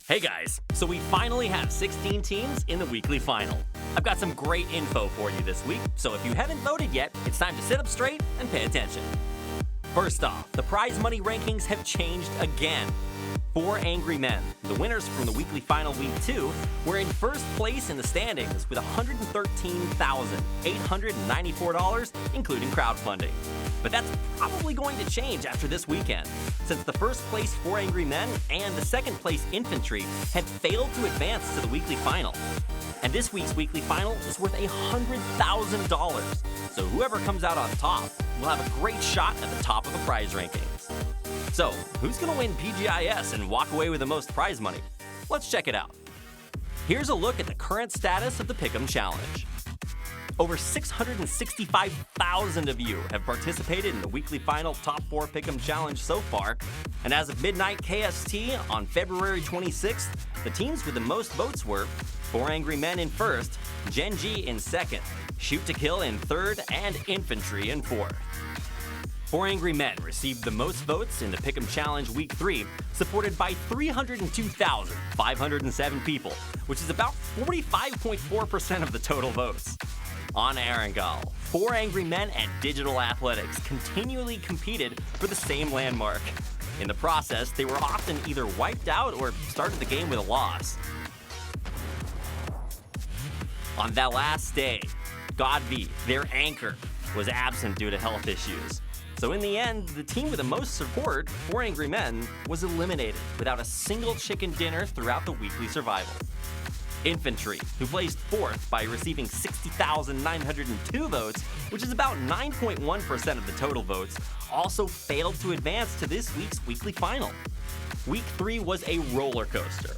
Hey guys, so we finally have 16 teams in the weekly final. I've got some great info for you this week, so if you haven't voted yet, it's time to sit up straight and pay attention. First off, the prize money rankings have changed again. 4 Angry Men, the winners from the weekly final week 2, were in first place in the standings with $113,894, including crowdfunding. But that's probably going to change after this weekend, since the first place 4 Angry Men and the second place Infantry had failed to advance to the weekly final. And this week's weekly final is worth $100,000, so whoever comes out on top will have a great shot at the top of the prize rankings. So, who's going to win PGI.S and walk away with the most prize money? Let's check it out. Here's a look at the current status of the Pick'em Challenge. Over 665,000 of you have participated in the weekly final Top 4 Pick'em Challenge so far, and as of midnight KST on February 26th, the teams with the most votes were 4 Angry Men in first, Gen G in second, Shoot to Kill in third, and Infantry in fourth. 4 Angry Men received the most votes in the Pick'em Challenge Week 3, supported by 302,507 people, which is about 45.4% of the total votes. On Arangel, 4 Angry Men and Digital Athletics continually competed for the same landmark. In the process, they were often either wiped out or started the game with a loss. On that last day, Godv, their anchor, was absent due to health issues. So in the end, the team with the most support, 4 Angry Men, was eliminated without a single chicken dinner throughout the weekly survival. Infantry, who placed fourth by receiving 60,902 votes, which is about 9.1% of the total votes, also failed to advance to this week's weekly final. Week 3 was a roller coaster.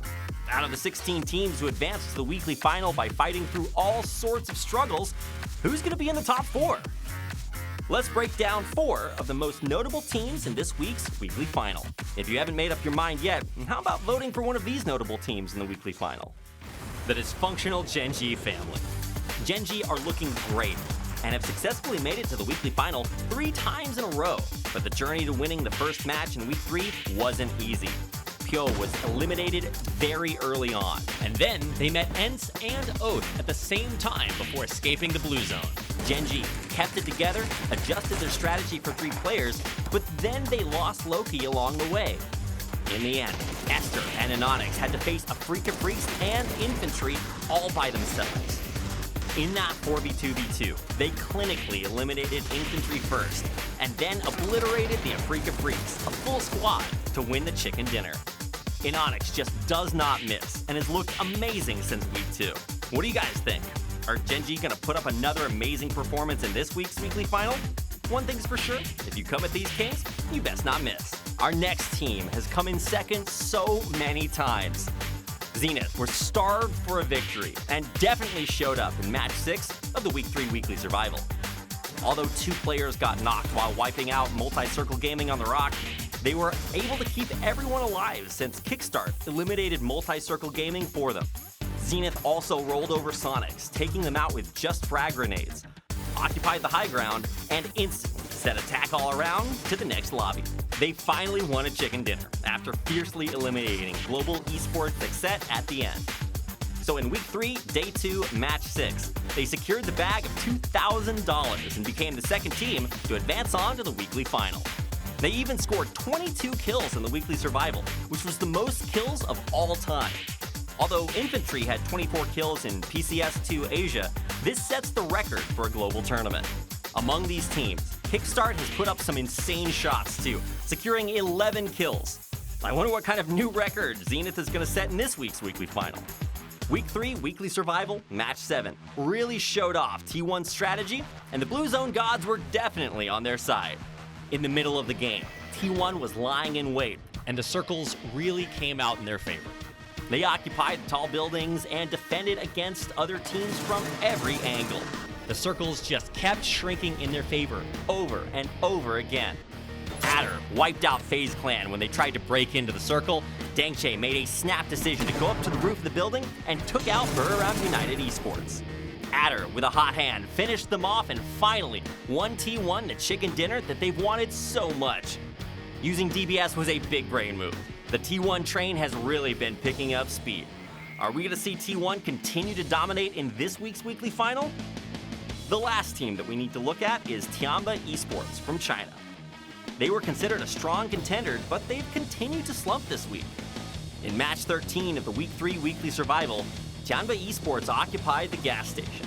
Out of the 16 teams who advanced to the weekly final by fighting through all sorts of struggles, who's going to be in the top 4? Let's break down 4 of the most notable teams in this week's weekly final. If you haven't made up your mind yet, how about voting for one of these notable teams in the weekly final? The dysfunctional Gen G family. Gen G are looking great and have successfully made it to the weekly final 3 times in a row, but the journey to winning the first match in week 3 wasn't easy. Pyo was eliminated very early on, and then they met Ents and Oath at the same time before escaping the blue zone. Gen G kept it together, adjusted their strategy for 3 players, but then they lost Loki along the way. In the end, Esther and Anonix had to face a Freaka Priest and Infantry all by themselves. In that 4v2v2, they clinically eliminated Infantry first, and then obliterated the Freaka Priest, a full squad, to win the chicken dinner. Anonix just does not miss, and has looked amazing since week 2. What do you guys think? Are Gen G gonna put up another amazing performance in this week's weekly final? One thing's for sure, if you come at these kings, you best not miss. Our next team has come in second so many times. Zenith were starved for a victory and definitely showed up in match 6 of the week 3 weekly survival. Although 2 players got knocked while wiping out Multi-Circle Gaming on the Rock, they were able to keep everyone alive since Kickstart eliminated Multi-Circle Gaming for them. Zenith also rolled over Sonics, taking them out with just frag grenades, occupied the high ground, and instantly set attack all around to the next lobby. They finally won a chicken dinner after fiercely eliminating Global Esports Exet at the end. So in week 3, day 2, match 6, they secured the bag of $2,000 and became the second team to advance on to the weekly final. They even scored 22 kills in the weekly survival, which was the most kills of all time. Although Infantry had 24 kills in PCS2 Asia, this sets the record for a global tournament. Among these teams, Kickstart has put up some insane shots too, securing 11 kills. I wonder what kind of new record Zenith is going to set in this week's weekly final. Week 3 weekly survival, match 7, really showed off T1's strategy, and the Blue Zone gods were definitely on their side. In the middle of the game, T1 was lying in wait, and the circles really came out in their favor. They occupied the tall buildings and defended against other teams from every angle. The circles just kept shrinking in their favor over and over again. Adder wiped out FaZe Clan when they tried to break into the circle. Dangche made a snap decision to go up to the roof of the building and took out Around United Esports. Adder, with a hot hand, finished them off and finally won T1 the chicken dinner that they've wanted so much. Using DBS was a big brain move. The T1 train has really been picking up speed. Are we going to see T1 continue to dominate in this week's weekly final? The last team that we need to look at is Tianba Esports from China. They were considered a strong contender, but they've continued to slump this week. In match 13 of the Week 3 Weekly Survival, Tianba Esports occupied the gas station.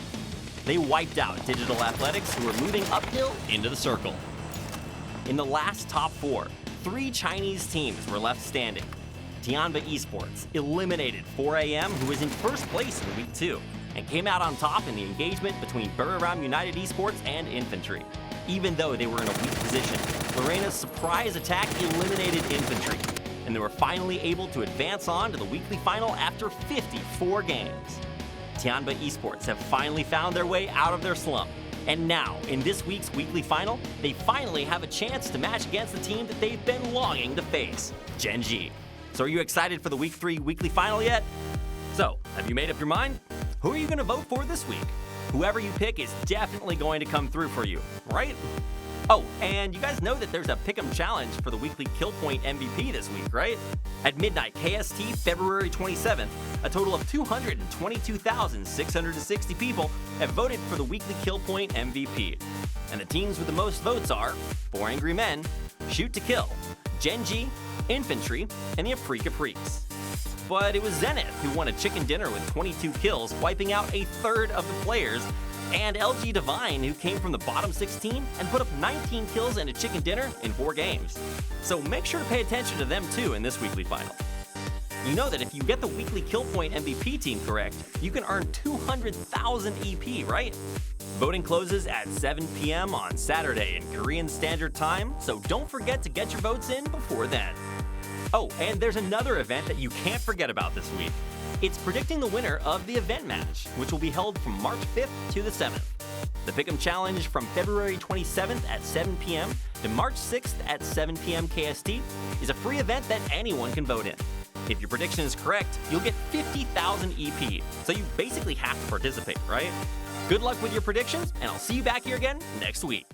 They wiped out Digital Athletics, who were moving uphill into the circle. In the last top 4, 3 Chinese teams were left standing. Tianba Esports eliminated 4AM, who was in first place in Week 2, and came out on top in the engagement between Battlegrounds United Esports and Infantry. Even though they were in a weak position, Lorena's surprise attack eliminated Infantry, and they were finally able to advance on to the weekly final after 54 games. Tianba Esports have finally found their way out of their slump, and now, in this week's weekly final, they finally have a chance to match against the team that they've been longing to face, Genji. So are you excited for the Week 3 weekly final yet? So, have you made up your mind? Who are you going to vote for this week? Whoever you pick is definitely going to come through for you, right? Oh, and you guys know that there's a Pick'em challenge for the weekly Kill Point MVP this week, right? At midnight KST, February 27th, a total of 222,660 people have voted for the weekly Kill Point MVP. And the teams with the most votes are 4 Angry Men, Shoot to Kill, Genji, Infantry, and the Afrika Freaks. But it was Zenith who won a chicken dinner with 22 kills, wiping out a third of the players, and LG Divine, who came from the bottom 16 and put up 19 kills and a chicken dinner in 4 games. So make sure to pay attention to them too in this weekly final. You know that if you get the weekly Kill Point MVP team correct, you can earn 200,000 EP, right? Voting closes at 7 p.m. on Saturday in Korean Standard Time, so don't forget to get your votes in before then. Oh, and there's another event that you can't forget about this week. It's predicting the winner of the event match, which will be held from March 5th to the 7th. The Pick'em Challenge from February 27th at 7 p.m. to March 6th at 7 p.m. KST is a free event that anyone can vote in. If your prediction is correct, you'll get 50,000 EP, so you basically have to participate, right? Good luck with your predictions, and I'll see you back here again next week.